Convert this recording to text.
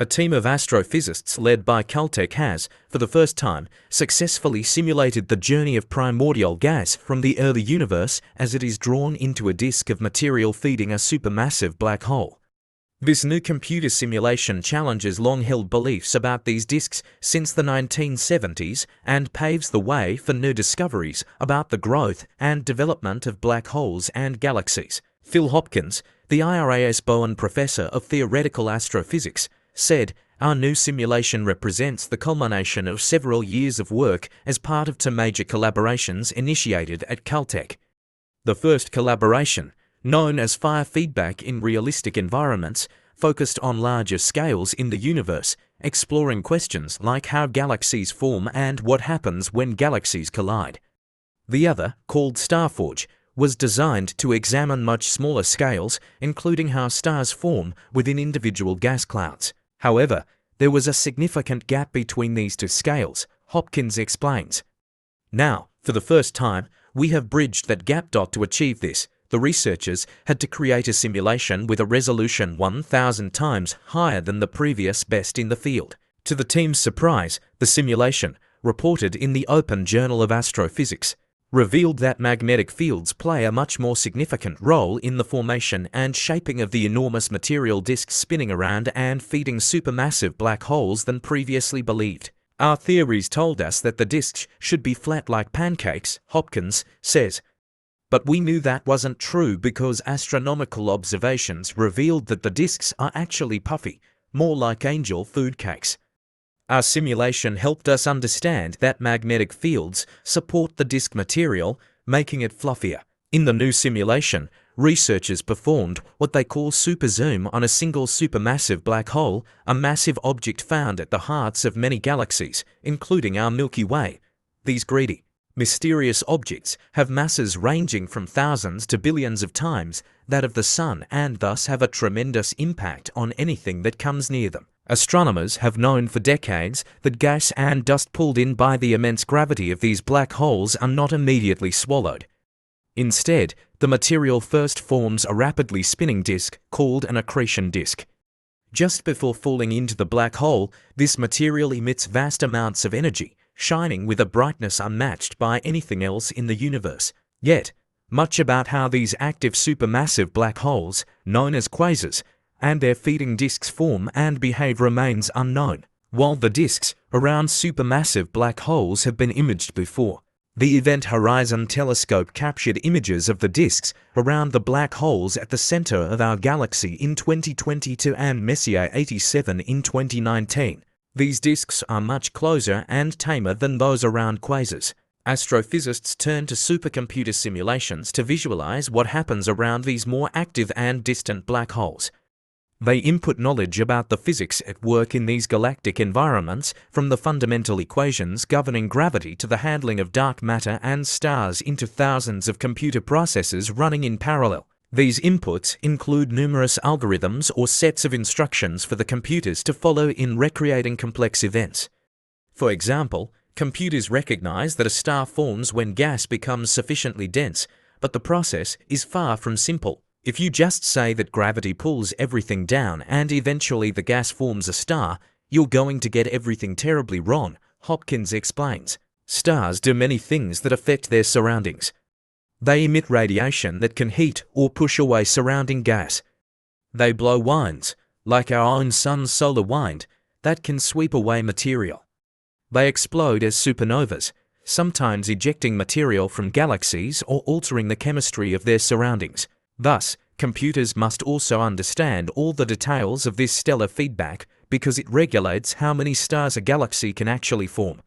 A team of astrophysicists led by Caltech has, for the first time, successfully simulated the journey of primordial gas from the early universe as it is drawn into a disk of material feeding a supermassive black hole. This new computer simulation challenges long-held beliefs about these disks since the 1970s and paves the way for new discoveries about the growth and development of black holes and galaxies. Phil Hopkins, the Ira S. Bowen Professor of Theoretical Astrophysics, said, "Our new simulation represents the culmination of several years of work as part of two major collaborations initiated at Caltech. The first collaboration, known as fire feedback in realistic environments, focused on larger scales in the universe, exploring questions like how galaxies form and what happens when galaxies collide. The other, called STARFORGE, was designed to examine much smaller scales, including how stars form within individual gas clouds. However, there was a significant gap between these two scales," Hopkins explains. "Now, for the first time, we have bridged that gap. To achieve this, the researchers had to create a simulation with a resolution 1,000 times higher than the previous best in the field. To the team's surprise, the simulation, reported in the Open Journal of Astrophysics, revealed that magnetic fields play a much more significant role in the formation and shaping of the enormous material disks spinning around and feeding supermassive black holes than previously believed. Our theories told us that the disks should be flat like pancakes," Hopkins says. "But we knew that wasn't true because astronomical observations revealed that the disks are actually puffy, more like angel food cakes. Our simulation helped us understand that magnetic fields support the disk material, making it fluffier. In the new simulation, researchers performed what they call superzoom on a single supermassive black hole, a massive object found at the hearts of many galaxies, including our Milky Way. These greedy, mysterious objects have masses ranging from thousands to billions of times that of the Sun and thus have a tremendous impact on anything that comes near them. Astronomers have known for decades that gas and dust pulled in by the immense gravity of these black holes are not immediately swallowed. Instead, the material first forms a rapidly spinning disk called an accretion disk. Just before falling into the black hole, this material emits vast amounts of energy, shining with a brightness unmatched by anything else in the universe. Yet, much about how these active supermassive black holes, known as quasars, and their feeding disks form and behave remains unknown. While the disks around supermassive black holes have been imaged before, the Event Horizon Telescope captured images of the disks around the black holes at the center of our galaxy in 2022 and Messier 87 in 2019. These disks are much closer and tamer than those around quasars. Astrophysicists turn to supercomputer simulations to visualize what happens around these more active and distant black holes. They input knowledge about the physics at work in these galactic environments, from the fundamental equations governing gravity to the handling of dark matter and stars, into thousands of computer processes running in parallel. These inputs include numerous algorithms or sets of instructions for the computers to follow in recreating complex events. For example, computers recognize that a star forms when gas becomes sufficiently dense, but the process is far from simple. If you just say that gravity pulls everything down and eventually the gas forms a star, you're going to get everything terribly wrong, Hopkins explains. Stars do many things that affect their surroundings. They emit radiation that can heat or push away surrounding gas. They blow winds, like our own sun's solar wind, that can sweep away material. They explode as supernovas, sometimes ejecting material from galaxies or altering the chemistry of their surroundings. Thus, computers must also understand all the details of this stellar feedback because it regulates how many stars a galaxy can actually form.